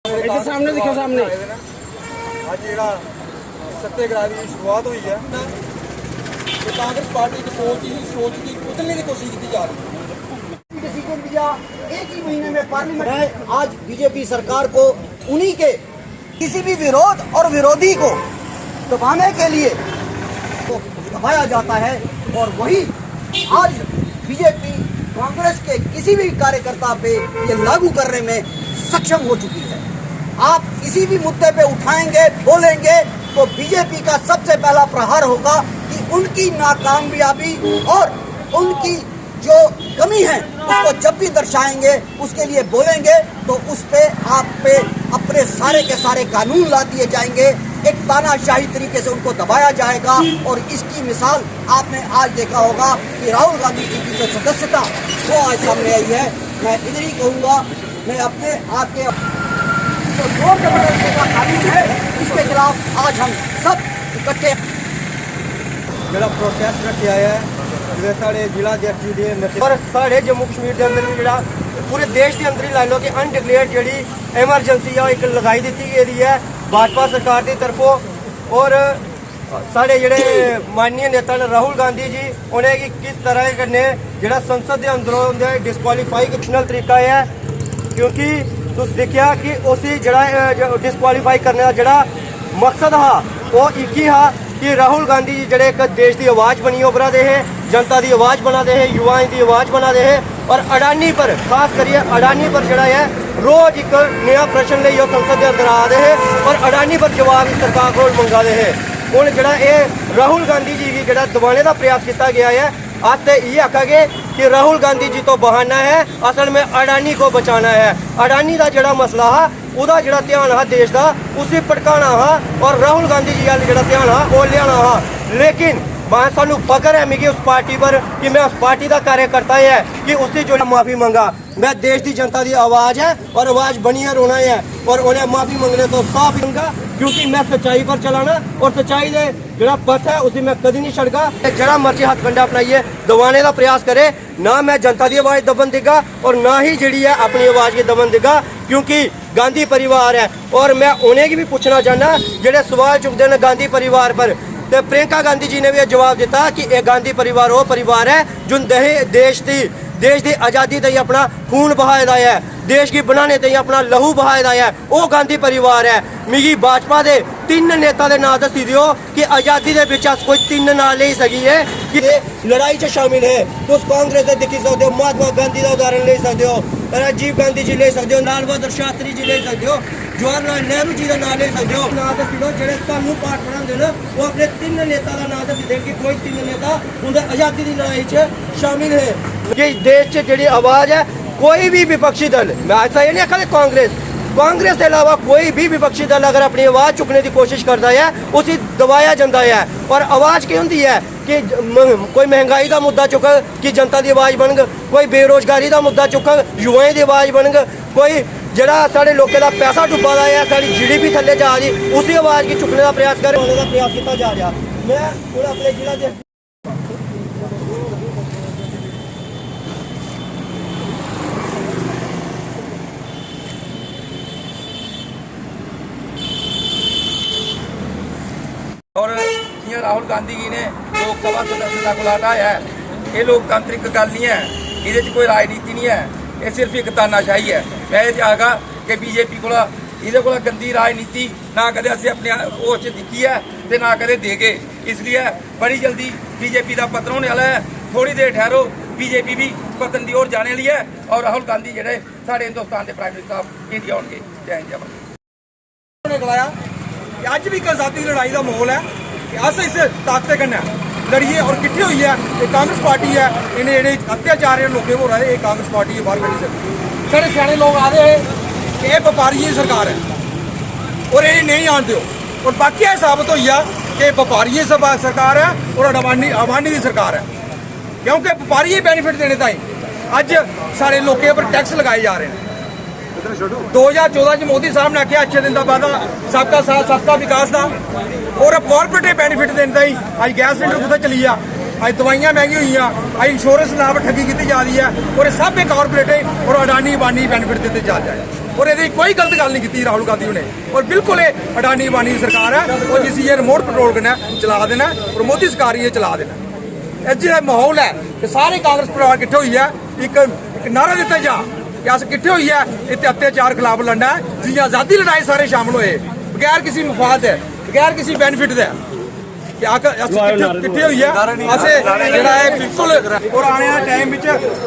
इधर सामने दिखो सामने ਅੱਜ ਜਿਹੜਾ ਸੱਤਿਆਗ੍ਰਹਿ ਦੀ ਸ਼ੁਰੂਆਤ ਹੋਈ ਹੈ ਤੇ ਕਾਂਗਰਸ ਪਾਰਟੀ ਦੀ ਸੋਚ ਦੀ ਕੁਚਲने की कोशिश की जा रही है। डिसीजन दिया एक ही महीने में पार्लियामेंट है। आज बीजेपी सरकार को उन्हीं के किसी भी विरोध और विरोधी को दबाने के लिए तो दबाया जाता है और वही आज बीजेपी कांग्रेस के किसी भी कार्यकर्ता पे ये लागू करने में सक्षम हो चुकी है। आप किसी भी मुद्दे पे उठाएंगे बोलेंगे तो बीजेपी का सबसे पहला प्रहार होगा कि उनकी नाकामयाबी और उनकी जो कमी है उसको जब भी दर्शाएंगे उसके लिए बोलेंगे तो उस पे आप पे अपने सारे के सारे कानून ला दिए जाएंगे। एक तानाशाही तरीके से उनको दबाया जाएगा और इसकी मिसाल आपने आज देखा होगा कि राहुल गांधी जी की जो सदस्यता वो आज सामने आई है। मैं इधर ही कहूँगा, मैं अपने आपके जो जोर जबरदस्ती का कानून है इसके खिलाफ आज हम सब इकट्ठे ਜਿਹੜਾ ਪ੍ਰੋਟੈਸਟ ਰੱਖਿਆ ਹੈ ਜਿਹੜੇ ਸਾਡੇ ਜ਼ਿਲ੍ਹਾ ਅਧਿਕਸ਼ ਜੀ ਦੇ ਪਰ ਸਾਡੇ ਜੰਮੂ ਕਸ਼ਮੀਰ ਦੇ ਅੰਦਰ ਵੀ ਜਿਹੜਾ ਪੂਰੇ ਦੇਸ਼ ਦੇ ਅੰਦਰ ਹੀ ਲਾ ਲਓ ਕਿ ਅਨਡਿਕਲੇਅਰਡ ਜਿਹੜੀ ਐਮਰਜੈਂਸੀ ਆ ਇੱਕ ਲਗਾਈ ਦਿੱਤੀ ਗਈ ਹੈ ਭਾਜਪਾ ਸਰਕਾਰ ਦੀ ਤਰਫੋਂ। ਔਰ ਸਾਡੇ ਜਿਹੜੇ ਮਾਨनीय नेता ਨੇ ਰਾਹੁਲ ਗਾਂਧੀ ਜੀ ਉਹਨੇ ਕਿ ਕਿਸ ਤਰ੍ਹਾਂ ਕਰਨੇ ਜਿਹੜਾ ਸੰਸਦ ਦੇ ਅੰਦਰੋਂ ਉਹਦੇ ਡਿਸਕੁਆਲੀਫਾਈ ਕਿਸ਼ਨਲ ਤਰੀਕਾ ਹੈ ਕਿਉਂਕਿ ਤੁਸੀਂ ਦੇਖਿਆ ਕਿ ਉਸੇ ਜਿਹੜਾ ਡਿਸਕੁਆਲੀਫਾਈ ਕਰਨੇ ਦਾ ਜਿਹੜਾ ਮਕਸਦ ਹਾਂ ਉਹ ਇੱਕ ਹੀ ਹਾਂ कि राहुल गांधी जी जड़े एक देश की आवाज़ बनी उभरा दे है, जनता की आवाज़ बना दे है, युवाओं की आवाज़ बना दे है। और अडानी पर खास करिए अडानी पर जड़ा है रोज एक नया प्रश्न ले संसद के अंदर आ रहे है और अडानी पर जवाब सरकार को मंगा दे है। हूँ जड़ा ये राहुल गांधी जी की जड़ा दबाने का प्रयास किया गया है। आज तो ये आखागे कि राहुल गांधी जी तो बहाना है, असल में अडानी को बचाना है। अडानी का जड़ा मसला है ਉਹਦਾ ਜਿਹੜਾ ਧਿਆਨ ਆ ਦੇਸ਼ ਦਾ ਉਸੇ ਭਟਕਾਣਾ ਹਾਂ और राहुल गांधी जी वाल ਜਿਹੜਾ ਧਿਆਨ ਆ ਉਹ ਲਿਆਣਾ ਹਾਂ। लेकिन मैं सानू फकर है मेरी उस पार्टी पर कि मैं उस पार्टी का कार्यकर्ता है कि उससे जो माफ़ी मंगा। मैं देश की जनता की आवाज़ है और आवाज़ बनी है रोना है और उन्हें माफ़ी मंगने तो साफ मंगा क्योंकि मैं सच्चाई पर चलाना और सच्चाई दे जरा पथ है उसे मैं कभी नहीं छड़गा। जरा मर्जी हाथ कंडा अपनाइए दबाने का प्रयास करे ना मैं जनता की आवाज़ दबन देगा और ना ही जी है अपनी आवाज़ की दबन देगा क्योंकि गांधी परिवार है। और मैं उन्हें भी पूछना चाहना जेडे सवाल चुकते हैं गांधी परिवार पर तो प्रियंका गांधी जी ने भी जवाब दिता कि एक गांधी परिवार वो परिवार है जो देश की आज़ादी तई अपना खून बहाए दा है, देश की बनाने तई अपना लहू बहाए दा है वो गांधी परिवार है। मिगी भाजपा के 3 नेता के नाम दसी दियो कि आज़ादी के पिछे कोई 3 ना ले सकी है कि लड़ाई च शामिल है। तुम कांग्रेस से देखी सकते हो, महात्मा गांधी का उदाहरण ले सकते हो, राजीव गांधी जी ले सकते हो, लाल बहादुर शास्त्री जी ले सकते हो, जवाहरलाल नेहरू जी का नाम ले सकते हो। नाम दसी दो जो सानू पाठ पढ़ाते हैं वो अपने 3 नेता का नाम दसी दें कि कोई 3 नेता उनके आज़ादी की लड़ाई च शामिल है। कि देश च जी आवाज़ है कोई भी विपक्षी दल, मैं ऐसा ये नहीं आखा कांग्रेस के अलावा कोई भी विपक्षी दल अगर अपनी आवाज़ चुकने की कोशिश करता है उसी दबाया जाता है। और आवाज़ की होती है कि कोई महंगाई का मुद्दा चुक कि जनता की आवाज़ बन, कोई बेरोजगारी का मुद्दा चुक युवाओं की आवाज़ बन, कोई जरा साढ़े लोगों का पैसा डुबा रहा है, साड़ी GDP थले जा रही उसी आवाज़ की चुकने का प्रयास कर प्रयास किया जा रहा। मैं अपने जिला और जियां राहुल गांधी जी ने लोकसभा सदस्यता को हटाया है ये लोकतांत्रिक गल नहीं है, ये कोई राजनीति नहीं है, ये सिर्फ एक तानाशाही है। मैं ये चाहगा कि बीजेपी को ये गंदी राजनीति ना कदे असें अपने होश दिखी है तो ना कदे देगे, इसलिए बड़ी जल्दी बीजेपी का पतन होने वाला है। थोड़ी देर ठहरो बीजेपी भी पतन की ओर जाने वाली है और राहुल गांधी जोड़े साढ़े हिंदुस्तान के प्राइम मिनिस्टर ऑफ इंडिया होंगे। जय हिंद जय भारत। ਅੱਜ ਵੀ ਇੱਕ ਆਜ਼ਾਦੀ ਲੜਾਈ ਦਾ ਮਾਹੌਲ ਹੈ ਕਿ ਅਸੀਂ ਇਸ ਤਾਕਤ ਕन्नै ਲੜੀਏ और किट्ठी हुई है। ये कांग्रेस पार्टी है इन्हें ਜਿਹੜੇ अत्याचार लोगों हो रहा है ये कांग्रेस पार्टी है बाहर कड़ी सकती। साढ़े सियाने लोग आ रहे हैं कि ये व्यापारी की सरकार है और ये नहीं आन दो और बाकी यह साबित हुई है कि व्यापारी सरकार है और अडानी की सरकार है क्योंकि व्यापारी बेनीफिट देने ताई अज साढ़े लोगों पर टैक्स लगाए जा रहे हैं। 2014 च मोदी साहब ने आख्या अच्छे दिन का वादा सबका साथ सबका विकास का और कॉरपोरेट बेनीफिट देने ही अज गैस सिलेंडर कुछ चली आ, अज दवाइयां महंगी हुई, अज इंश्योरेंस नाम ठगी की जा रही है और सब कॉरपोरेट और अडानी बानी बेनीफिट देते जा रहे हैं। और ये कोई गलत गल नहीं की राहुल गांधी ने। और बिल्कुल ये अडानी अबानी सरकार है और जिस ये रिमोट कंट्रोल करना चला देना और मोदी सरकार ही चला देना। जो माहौल है कि सारे कांग्रेस परिवार किट्ठे हुई है, एक नारा दिता जा कि अस किट्ठे हुई है इतने अत्याचार खिलाफ लड़ना है। जी आज़ादी लड़ाई सारे शामिल हुए बगैर किसी मुफाद है, बगैर किसी बेनिफिट है कि किट्ठे हुई है असें जेह्ड़ा है बिल्कुल। और आने वाले टाइम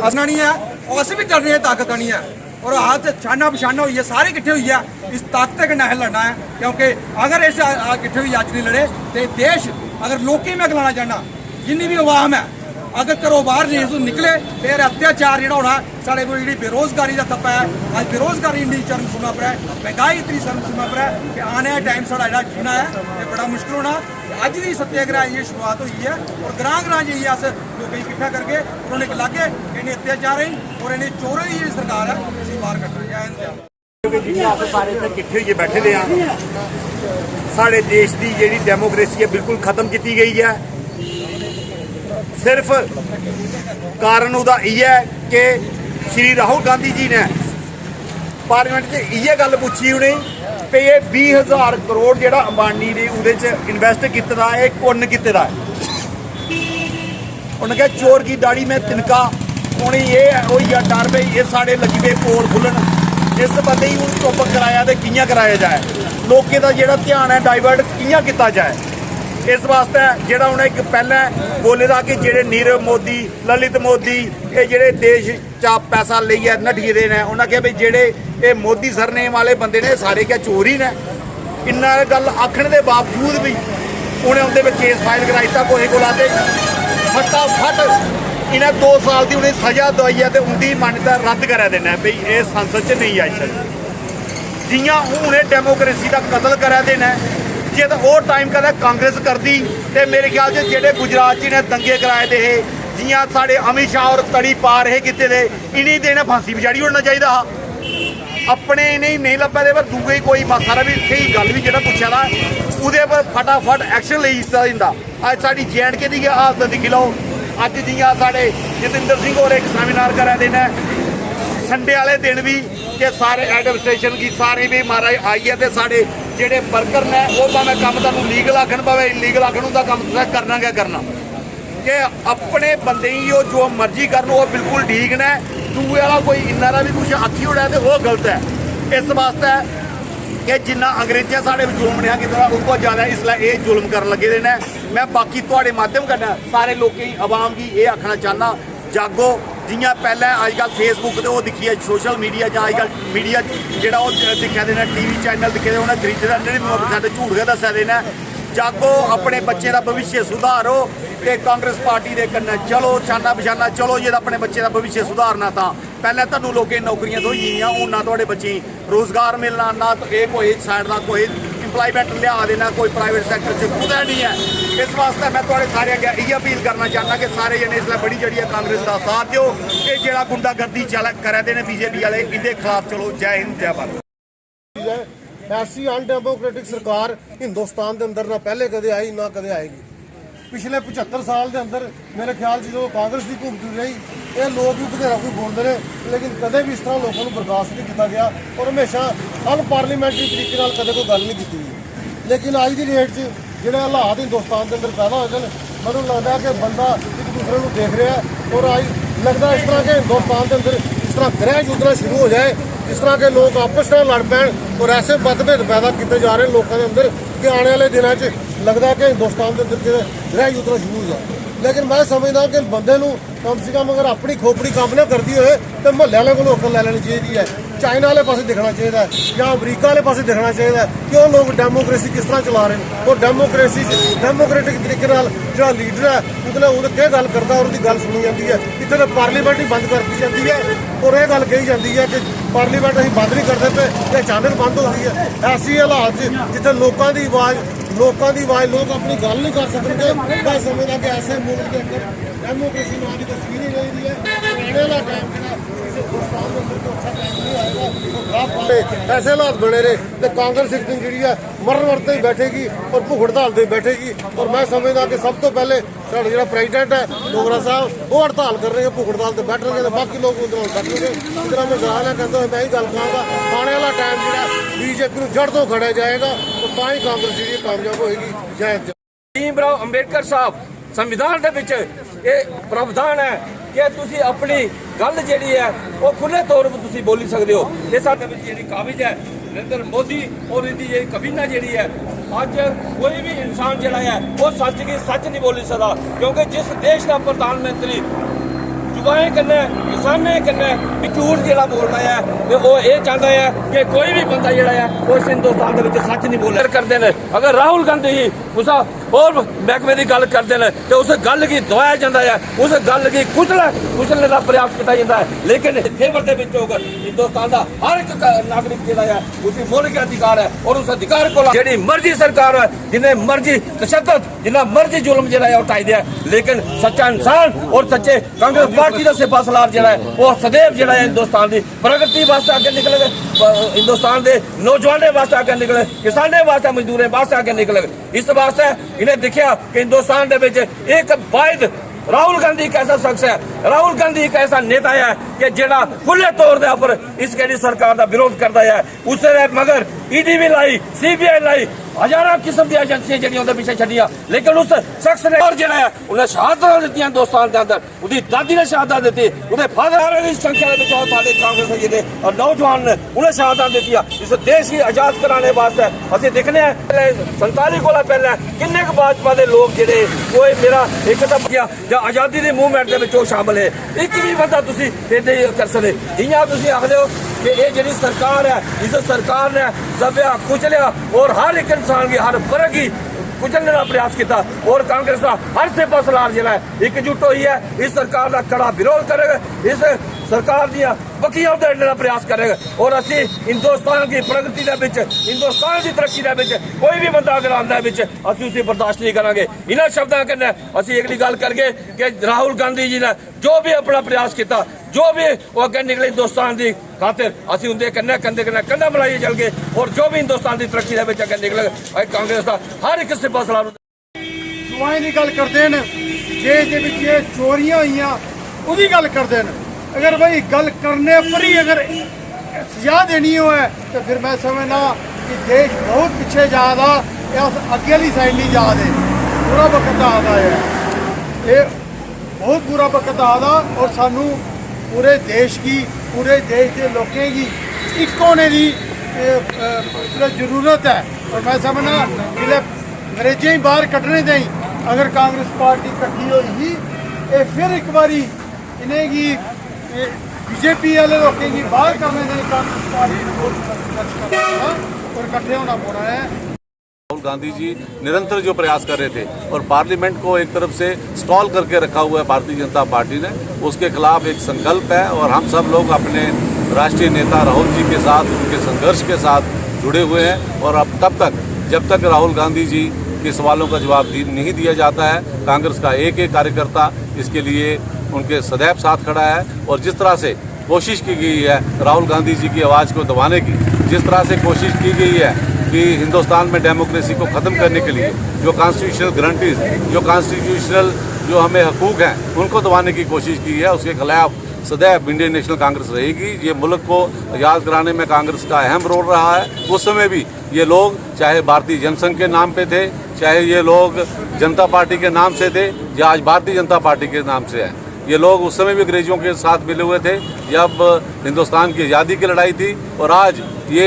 असना नहीं है, अस भी करने है ताकत आनी है और हाथ छाना पछाना हुई है सारे किट्ठे हुई है इस ताकत के नाल लड़ना है। क्योंकि अगर इस किट्ठे हुई अज नहीं लड़े तो देश अगर लोकें में गलाना चाहना जिन्नी भी अवाम है अगर घरों बाहर नहीं निकले फिर अत्याचार जो होना साढ़े को जी बेरोजगारी का थप्पा है। अज बेरोजगारी इन्नी चरम सुना पर है, महंगाई इतनी चरम सुना पर है कि आने वाला टाइम साढ़ा जो जीना है ये बड़ा मुश्किल होना। अज भी सत्याग्रह ये शुरुआत हुई है और ग्रां जाइए अस लोग इकट्ठा करके उन्होंने लागे इन्हें अत्याचार और इन्हें चोरों की सरकार है अभी बाहर कटना। सारे इत्थे किट्ठे होइए बैठे दे आ साढ़े देश की जी डेमोक्रेसी है बिल्कुल खत्म की गई है। सिर्फ कारण उदा है कि श्री राहुल गांधी जी ने पार्लियामेंट से इयै गल पूछी उन्हें कि ये 20,000 करोड़ जो अंबानी ने उहदे इन्वेस्ट किया है कुन्न किया है। उन्हें कहा चोर की दाढ़ी में तिनका उन्हें ये हो डर भाई ये साढ़े लगी पे पोल खुलन इस बंदे ही हूँ चुप कराया तो कियां कराया जाए, लोगों का जो ध्यान है डाइवर्ट कियां किया जाए। इस वास्ते जोड़ा उन्हें एक पहले बोले था कि जेडे नीरव मोदी ललित मोदी ये जेडे देश चा पैसा लेइए नठिए दे ने उन्हें कहा भाई जेडे ये मोदी सरनेम वाले बंदे ने सारे क्या चोर ही ने। इन्ना गल आखने के बावजूद भी उन्हें उनके केस फाइल कराई दिता कोहे को लाते फटाफट इन्हें 2 साल की उन्हें सज़ा दवाई है तो उनकी मान्यता रद्द करा देना भाई ये संसद च नहीं आई सकती। जियां हूँ डेमोक्रेसी का कतल करा देना जे तो वो टाइम कदा कांग्रेस करती तो मेरे ख्याल से जेडे गुजरात च इन्हें दंगे कराए थे जियां साढ़े अमित शाह और तड़ी पार है किते दे इन्हीं देने फांसी बचाड़ी होना चाहिए हा। अपने इन्हें नहीं लब्भा दे पर दूए कोई सारा भी सही गल भी जो पूछा था वो पर फटाफट एक्शन ले दिता। अज साड़ी JNK की हालत दिखी लो, अज जियां साढ़े जतिंदर सिंह होर एक सैमीनार करा देना संडे वाले दिन भी कि सारे एडमिनिस्ट्रेशन की सारी भी महाराज आई है तो साढ़े जेडे वर्कर ने वो भावें कम तुम लीगल आखन भावें इलीगल आखन उनका कम तुसें करना क्या करना कि अपने बंदे ही वो जो मर्जी करन वो बिल्कुल ठीक ने। दूए वाला कोई इन्ना भी कुछ आखी उड़ा तो वो गलत है। इस वास्ते कि जिन्ना अंग्रेजें साढ़े जुल्म नहीं किया उनको ज़्यादा इसलिए ये जुल्म कर लगे ने। मैं बाकी थोड़े माध्यम करना सारे लोगों आवाम की ये आखना चाहना जागो। जियां पहले अजकल फेसबुक तो दिखिए सोशल मीडिया अजकल मीडिया जोड़ा दिखा देना TV चैनल दिखे दे उन्हें खरीदे 99% झूठ के दसा देना। जागो अपने बच्चे का भविष्य सुधारो तो कांग्रेस पार्टी के कन्नै चलो शाना बशाना चलो जो अपने बच्चे का भविष्य सुधारना था पहले तुहानूं लोकें नौकरियां थोई गेइयां हूँ ना तुहाडे बच्चे रोजगार मिलना ना ये कोई साइड का कोई इंप्लॉयमेंट लिया देना कोई प्राइवेट सैक्टर च कुदै नहीं है। इस वास्ते मैं थोड़े सारे अगे इयै अपील करना चाहना कि सारे जने इसलिए बड़ी जी कांग्रेस का साथ दो कि जो गुंडागर्दी चल करा दे BJP वाले इनके खिलाफ चलो। जय हिंद जय भारत। ऐसी अनडेमोक्रेटिक सरकार हिंदुस्तान के अंदर ना पहले कदे आई ना कदे आएगी। पिछले 75 साल के अंदर मेरे ख्याल से जो कांग्रेस की घूमती रही ये लोग भी बथेरा कोई बोलते रहे लेकिन कदे भी इस तरह लोगों को बर्दाश्त नहीं किया गया और हमेशा अनपार्लीमेंट्री तरीके कदे कोई गल नहीं की। लेकिन अज की डेट जो हालात हिंदुस्तान के अंदर पैदा हो मैं लगता है कि बंदा एक दूसरे को देख रहा है और अज लगता है इस तरह के हिंदुस्तान के अंदर इस तरह ग्रह युद्धना शुरू हो जाए इस तरह के लोग आपस में लड़ पैन और ऐसे मतभेद पैदा किए जा रहे हैं लोगों के अंदर कि आने वाले दिनों में लगता है कि हिंदुस्तान के अंदर ग्रह युद्धना शुरू हो जाए। लेकिन मैं समझदा कि बंदे नूं कम से कम अगर अपनी खोपड़ी काम ना करती हो तो महल्ले वाले को अकल लै लैनी चाहिए है, चाइना वाले पासे देखना चाहिए या अमरीका वाले पासे देखना चाहिए कि वो लोग डेमोक्रेसी किस तरह चला रहे हैं और डेमोक्रेसी डेमोक्रेटिक तरीके जो लीडर है उसने क्या गल करता और गल सुनी जाती है। इतने तो पार्लीमेंट ही बंद कर दी जाती है और यह गल कही जाती है कि पार्लीमेंट अं बंद नहीं करते पे तो अचानक बंद हो गई है। ऐसी हालात जितने लोगों की आवाज़ लोग अपनी गल नहीं कर सकते। मैं समझदा कि ऐसे मुल्क के अंदर डेमोक्रेसी नाम की तस्वीर ही रही है। आने वाला टाइम जो हिंदुस्तान के अंदर तो अच्छा टाइम नहीं ਆਏਗਾ ਉਹ ਖਰਾਬ ਪਾਵੇ ਐਸੇ ਹਾਲਾਤ ਬਣੇ ਰਹੇ ਤੇ ਕਾਂਗਰਸ ਇੱਕ ਦਿਨ ਜਿਹੜੀ ਹੈ ਮਰਨ ਵਰਤੇ ਹੀ ਬੈਠੇਗੀ ਔਰ ਭੁੱਖ ਹੜਤਾਲ ਤੇ ਬੈਠੇਗੀ। ਔਰ ਮੈਂ ਸਮਝਦਾ ਕਿ ਸਭ ਤੋਂ ਪਹਿਲੇ ਸਾਡਾ ਜਿਹੜਾ ਪ੍ਰੈਜ਼ੀਡੈਂਟ ਹੈ ਡੋਗਰਾ ਸਾਹਿਬ ਉਹ ਹੜਤਾਲ ਕਰ ਰਹੇ ਭੁੱਖ ਹੜਤਾਲ ਤੇ ਬੈਠਣਗੇ ਤੇ ਬਾਕੀ ਲੋਕ ਉਹਦੇ ਨਾਲ ਬੈਠਣਗੇ। ਇਸ ਤਰ੍ਹਾਂ ਮੈਂ ਸਲਾਹ ਨਾਲ ਕਹਿੰਦਾ ਮੈਂ ਇਹ ਗੱਲ ਕਹਾਂਗਾ ਆਉਣ ਵਾਲਾ ਟਾਈਮ ਜਿਹੜਾ ਬੀਜੇਪੀ ਨੂੰ ਜੜ ਤੋਂ ਖੜਿਆ ਜਾਏਗਾ ਉਹ ਤਾਂ ਹੀ ਕਾਂਗਰਸ ਜਿਹੜੀ ਕਾਮਯਾਬ ਹੋਏਗੀ। ਜੈ ਹਿੰਦ। ਭੀਮ ਰਾਓ ਅੰਬੇਡਕਰ ਸਾਹਿਬ ਸੰਵਿਧਾਨ ਦੇ ਵਿੱਚ ਇਹ ਪ੍ਰਾਵਧਾਨ ਹੈ ਕਿ ਤੁਸੀਂ ਆਪਣੀ ਗੱਲ ਜਿਹੜੀ ਹੈ ਉਹ ਖੁੱਲੇ ਤੌਰ 'ਤੇ ਤੁਸੀਂ ਬੋਲੀ ਸਕਦੇ ਹੋ। ਇਹ ਸਾਡੇ ਵਿੱਚ ਜਿਹੜੀ ਕਾਬਿਜ਼ ਹੈ ਨਰਿੰਦਰ ਮੋਦੀ ਔਰ ਇਹਦੀ ਜਿਹੜੀ ਕਬੀਨਾ ਜਿਹੜੀ ਹੈ ਅੱਜ ਕੋਈ ਵੀ ਇਨਸਾਨ ਜਿਹੜਾ ਹੈ ਉਹ ਸੱਚ ਨਹੀਂ ਬੋਲੀ ਸਕਦਾ, ਕਿਉਂਕਿ ਜਿਸ ਦੇਸ਼ ਦਾ ਪ੍ਰਧਾਨ ਮੰਤਰੀ जुबाएं करना है किसाने करना है भी झूठ ਜਿਹੜਾ ਬੋਲਦਾ ਹੈ ਤੇ ਉਹ ਇਹ ਚਾਹੁੰਦਾ ਹੈ ਕਿ ਕੋਈ ਵੀ ਬੰਦਾ ਜਿਹੜਾ ਹੈ ਉਹ ਹਿੰਦੁਸਤਾਨ ਦੇ ਵਿੱਚ ਸੱਚ ਨਹੀਂ ਬੋਲਦਾ ਕਰਦੇ ਨੇ। ਅਗਰ ਰਾਹੁਲ ਗਾਂਧੀ ਹੀ ਉਸ ਹੋਰ ਮਹਿਕਮੇ ਦੀ ਗੱਲ ਕਰਦੇ ਨੇ ਤੇ ਉਸ ਗੱਲ ਕੀ ਦਵਾਇਆ ਜਾਂਦਾ ਹੈ, ਉਸ ਗੱਲ ਕੀ ਕੁਚਲਣ ਦਾ ਪ੍ਰਯਾਸ ਕੀਤਾ ਜਾਂਦਾ ਹੈ। ਲੇਕਿਨ ਫੇਵਰ ਦੇ ਵਿੱਚ ਹੋਗਾ ਹਿੰਦੁਸਤਾਨ ਦਾ ਹਰ ਇੱਕ ਨਾਗਰਿਕ ਜਿਹੜਾ ਹੈ ਉਸੇ ਮੌਲਿਕ ਅਧਿਕਾਰ ਹੈ ਔਰ ਉਸ ਅਧਿਕਾਰ ਕੋਲ ਜਿਹੜੀ ਮਰਜ਼ੀ ਸਰਕਾਰ ਹੈ ਜਿੰਨੇ ਮਰਜ਼ੀ ਤਸ਼ੱਦਦ ਜਿੰਨਾ ਮਰਜ਼ੀ ਜ਼ੁਲਮ ਜਿਹੜਾ ਹੈ ਉਠਾਈ ਦਿਆ, ਲੇਕਿਨ ਸੱਚਾ ਇਨਸਾਨ ਔਰ ਸੱਚੇ ਕਾਂਗਰਸ पार्टी का सिपा सलार जिहड़ा है वो सदैव जिहड़ा है हिंदुस्तान की प्रगति वास्ते आगे निकले, हिंदुस्तान के नौजवानों वास्ते आगे निकले, किसानों वास्ते मजदूरों वास्ते आगे निकले। इस वास्ते इन्हें देखा कि हिंदुस्तान के एक वाहिद राहुल गांधी एक ऐसा शख्स है, राहुल गांधी एक ऐसा नेता है कि जिहड़ा खुले तौर के उपर इस केंद्र सरकार का विरोध करता है। उसने मगर ईडी भी लाई, सीबीआई लाई, हजारों किस्म की एजेंसियां जिहड़ियां उहदे पिछे छड्डियां, लेकिन उस शख्स ने और जिहड़ा है उन्हें शहादत दी हिंदुस्तान के अंदर। उसकी दादी ने शहादत दी, उसके फादर की संख्या के विच साडे कांग्रेस जी ने और नौजवान ने उन्हें शहादत दी। इस देश की आजाद कराने वास्ते असीं देखने 47 कोला पहले किन्ने क भाजपा के लोग जिहड़े कोई मेरा एक तो गया ਜਾਂ ਆਜ਼ਾਦੀ ਦੇ ਮੂਵਮੈਂਟ ਦੇ ਵਿੱਚ ਉਹ ਸ਼ਾਮਲ ਹੈ। ਇੱਕ ਵੀ ਬੰਦਾ ਤੁਸੀਂ ਇਹਦੇ ਕਰ ਸਕਦੇ ਜਿਵੇਂ ਤੁਸੀਂ ਆਖਦੇ ਹੋ ਕਿ ਇਹ ਜਿਹੜੀ ਸਰਕਾਰ ਹੈ ਇਸ ਸਰਕਾਰ ਨੇ ਦਬਿਆ ਕੁਚਲਿਆ ਔਰ ਹਰ ਇੱਕ ਇਨਸਾਨ ਦੀ ਹਰ ਵਰਗ ਦੀ कुचलने का प्रयास किया और कांग्रेस का हर सिपा सलार जिला एकजुट हुई है इस सरकार का कड़ा विरोध करेगा, इस सरकार दियां बकियां उधेड़ने का प्रयास करेगा और असी हिंदुस्तान की प्रगति के विच हिंदुस्तान की तरक्की के विच कोई भी बंदा अगर आंदा है असी उसे बर्दाश्त नहीं करांगे। इन्हां शब्दों कन्नै असी अगली गल करके कि राहुल गांधी जी ने जो भी अपना प्रयास किया जो भी वो अगे निकले हिंदुस्तान की खातिर असी उनके कन्नै कंधे कन्नै कंधा मिलाइए चल गए और जो भी हिंदुस्तान की तरक्की के विच अगे निकले कांग्रेस का हर एक सिपा सलार दुआएं की गल करते हैं जे चोरियां हुई उसकी गल करते हैं। अगर भाई गल करने पर ही अगर सजा देनी हो है तो फिर मैं समझना कि देश बहुत पीछे जा रहा अगे वाली साइड नहीं जा रहे। बुरा वक्त आ रहा है, ये बहुत बुरा वक्त आ रहा और सानू पूरे देश के लोगों की एक होने की जरूरत है। और मैं समझना जिले अंग्रेजें ही बाहर कटने दें अगर कांग्रेस पार्टी कट्ठी हुई ये फिर एक बारी इन्हें की बीजेपी वाले लोगों की बाहर करने दें कांग्रेस पार्टी और इकट्ठे होना पड़ा है। राहुल गांधी जी निरंतर जो प्रयास कर रहे थे और पार्लियामेंट को एक तरफ से स्टॉल करके रखा हुआ है भारतीय जनता पार्टी ने, उसके खिलाफ एक संकल्प है और हम सब लोग अपने राष्ट्रीय नेता राहुल जी के साथ उनके संघर्ष के साथ जुड़े हुए हैं। और अब तब तक जब तक राहुल गांधी जी के सवालों का जवाब नहीं दिया जाता है कांग्रेस का एक एक कार्यकर्ता इसके लिए उनके सदैव साथ खड़ा है। और जिस तरह से कोशिश की गई है राहुल गांधी जी की आवाज़ को दबाने की, जिस तरह से कोशिश की गई है कि हिंदुस्तान में डेमोक्रेसी को ख़त्म करने के लिए जो कॉन्स्टिट्यूशनल गारंटीज जो कॉन्स्टिट्यूशनल जो हमें हकूक़ हैं उनको दबाने की कोशिश की है, उसके खिलाफ सदैव इंडियन नेशनल कांग्रेस रहेगी। ये मुल्क को आज़ाद कराने में कांग्रेस का अहम रोल रहा है। उस समय भी ये लोग चाहे भारतीय जनसंघ के नाम पे थे, चाहे ये लोग जनता पार्टी के नाम से थे या आज भारतीय जनता पार्टी के नाम से है, ये लोग उस समय भी अंग्रेजों के साथ मिले हुए थे जब हिंदुस्तान की आज़ादी की लड़ाई थी। और आज ये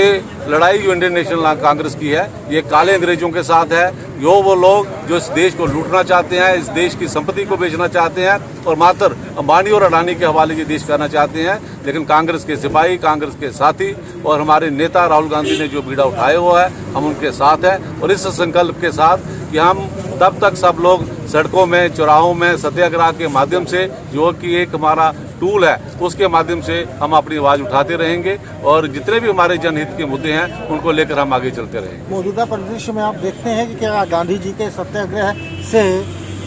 लड़ाई जो इंडियन नेशनल कांग्रेस की है ये काले अंग्रेजों के साथ है, जो वो लोग जो इस देश को लूटना चाहते हैं, इस देश की संपत्ति को बेचना चाहते हैं और मात्र अंबानी और अडानी के हवाले ये देश करना चाहते हैं। लेकिन कांग्रेस के सिपाही, कांग्रेस के साथी और हमारे नेता राहुल गांधी ने जो बीड़ा उठाया हुआ है हम उनके साथ हैं। और इस संकल्प के साथ कि हम तब तक सब लोग सड़कों में, चौराहों में सत्याग्रह के माध्यम से जो कि एक हमारा टूल है उसके माध्यम से हम अपनी आवाज़ उठाते रहेंगे और जितने भी हमारे जनहित के मुद्दे हैं उनको लेकर हम आगे चलते रहेंगे। मौजूदा परिदृश्य में आप देखते हैं कि क्या गांधी जी के सत्याग्रह से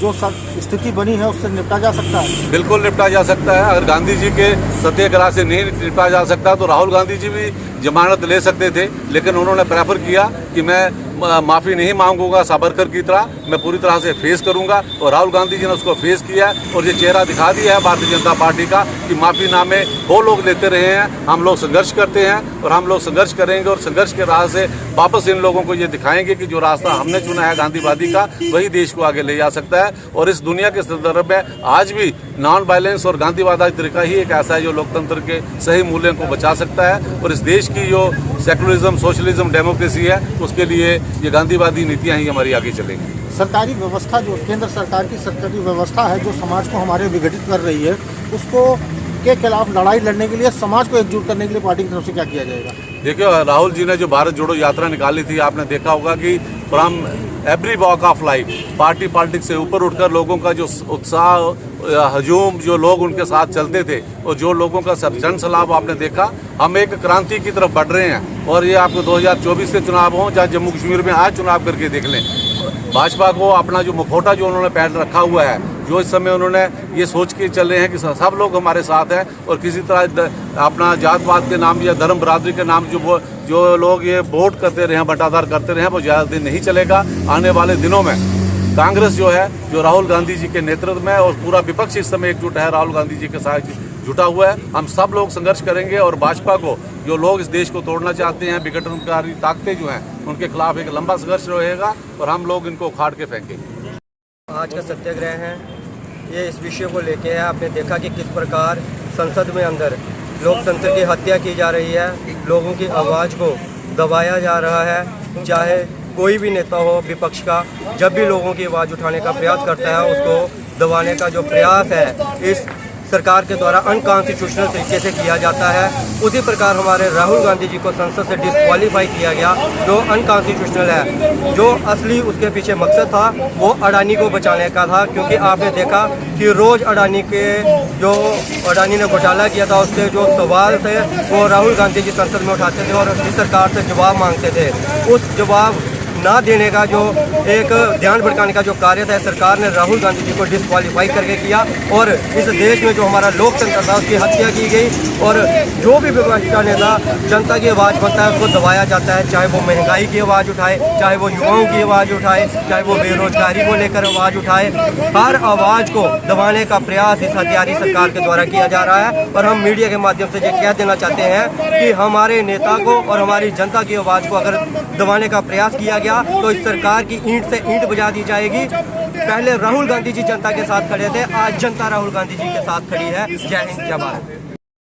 जो स्थिति बनी है उससे निपटा जा सकता है? बिल्कुल निपटा जा सकता है। अगर गांधी जी के सत्याग्रह से नहीं निपटा जा सकता तो राहुल गांधी जी भी जमानत ले सकते थे, लेकिन उन्होंने प्रेफर किया कि मैं माफ़ी नहीं मांगूंगा सावरकर की तरह, मैं पूरी तरह से फेस करूंगा। और राहुल गांधी जी ने उसको फेस किया है और ये चेहरा दिखा दिया है भारतीय जनता पार्टी का कि माफ़ीनामे वो लोग लेते रहे हैं, हम लोग संघर्ष करते हैं और हम लोग संघर्ष करेंगे और संघर्ष के राह से वापस इन लोगों को ये दिखाएंगे कि जो रास्ता हमने चुना है गांधीवादी का, वही देश को आगे ले जा सकता है। और इस दुनिया के संदर्भ में आज भी नॉन वायलेंस और गांधीवादी तरीका ही एक ऐसा है जो लोकतंत्र के सही मूल्यों को बचा सकता है। और इस देश की जो सेकुलरिज्म, सोशलिज्म, डेमोक्रेसी है, उसके लिए ये गांधीवादी नीतियाँ ही हमारी आगे चलेंगी। सरकारी व्यवस्था जो केंद्र सरकार की सरकारी व्यवस्था है जो समाज को हमारे विघटित कर रही है, उसको के खिलाफ लड़ाई लड़ने के लिए, समाज को एकजुट करने के लिए पार्टी की तरफ से क्या किया जाएगा? देखिए, राहुल जी ने जो भारत जोड़ो यात्रा निकाली थी, आपने देखा होगा कि from every walk of life party politics से ऊपर उठकर लोगों का जो उत्साह, हजूम, जो लोग उनके साथ चलते थे और जो लोगों का जन सलाब आपने देखा, हम एक क्रांति की तरफ बढ़ रहे हैं। और ये आपको 2024 के चुनाव हों, चाहे जम्मू कश्मीर में आज चुनाव करके देख लें, भाजपा को अपना जो मुखौटा जो उन्होंने पहन रखा हुआ है, जो इस समय उन्होंने ये सोच के चल रहे हैं कि सब लोग हमारे साथ हैं और किसी तरह अपना जात पात के नाम या धर्म बरादरी के नाम जो लोग ये वोट करते रहे हैं, बंटाधार करते रहे हैं, वो ज़्यादा दिन नहीं चलेगा। आने वाले दिनों में कांग्रेस जो है, जो राहुल गांधी जी के नेतृत्व में, और पूरा विपक्ष इस समय एकजुट है, राहुल गांधी जी के साथ जुटा हुआ है। हम सब लोग संघर्ष करेंगे और भाजपा को, जो लोग इस देश को तोड़ना चाहते हैं, विघटनकारी ताकतें जो हैं, उनके खिलाफ एक लंबा संघर्ष रहेगा और हम लोग इनको उखाड़ के फेंकेंगे। आज का सत्याग्रह है, ये इस विषय को लेके है। आपने देखा कि किस प्रकार संसद में अंदर लोकतंत्र की हत्या की जा रही है, लोगों की आवाज़ को दबाया जा रहा है। चाहे कोई भी नेता हो विपक्ष का, जब भी लोगों की आवाज़ उठाने का प्रयास करता है, उसको दबाने का जो प्रयास है इस सरकार के द्वारा अनकॉन्स्टिट्यूशनल तरीके से किया जाता है। उसी प्रकार हमारे राहुल गांधी जी को संसद से डिस्क्वालीफाई किया गया, जो अनकॉन्स्टिट्यूशनल है। जो असली उसके पीछे मकसद था वो अडानी को बचाने का था, क्योंकि आपने देखा कि रोज़ अडानी ने घोटाला किया था, उसके जो सवाल थे वो राहुल गांधी जी संसद में उठाते थे और इस सरकार से जवाब मांगते थे। उस जवाब ना देने का जो एक ध्यान भटकाने का जो कार्य था, सरकार ने राहुल गांधी जी को डिस्क्वालीफाई करके किया और इस देश में जो हमारा लोकतंत्र था उसकी हत्या की गई। और जो भी विपक्ष का नेता जनता की आवाज़ बनता है उसको दबाया जाता है, चाहे वो महंगाई की आवाज़ उठाए, चाहे वो युवाओं की आवाज़ उठाए, चाहे वो बेरोजगारी को लेकर आवाज़ उठाए। हर आवाज़ को दबाने का प्रयास इस हथियारी सरकार के द्वारा किया जा रहा है। और हम मीडिया के माध्यम से ये कह देना चाहते हैं कि हमारे नेता को और हमारी जनता की आवाज़ को अगर दबाने का प्रयास किया गया तो इस सरकार की ईंट से ईंट बजा दी जाएगी। पहले राहुल गांधी जी जनता के साथ खड़े थे, आज जनता राहुल गांधी जी के साथ खड़ी है। जय हिंद, जय भारत।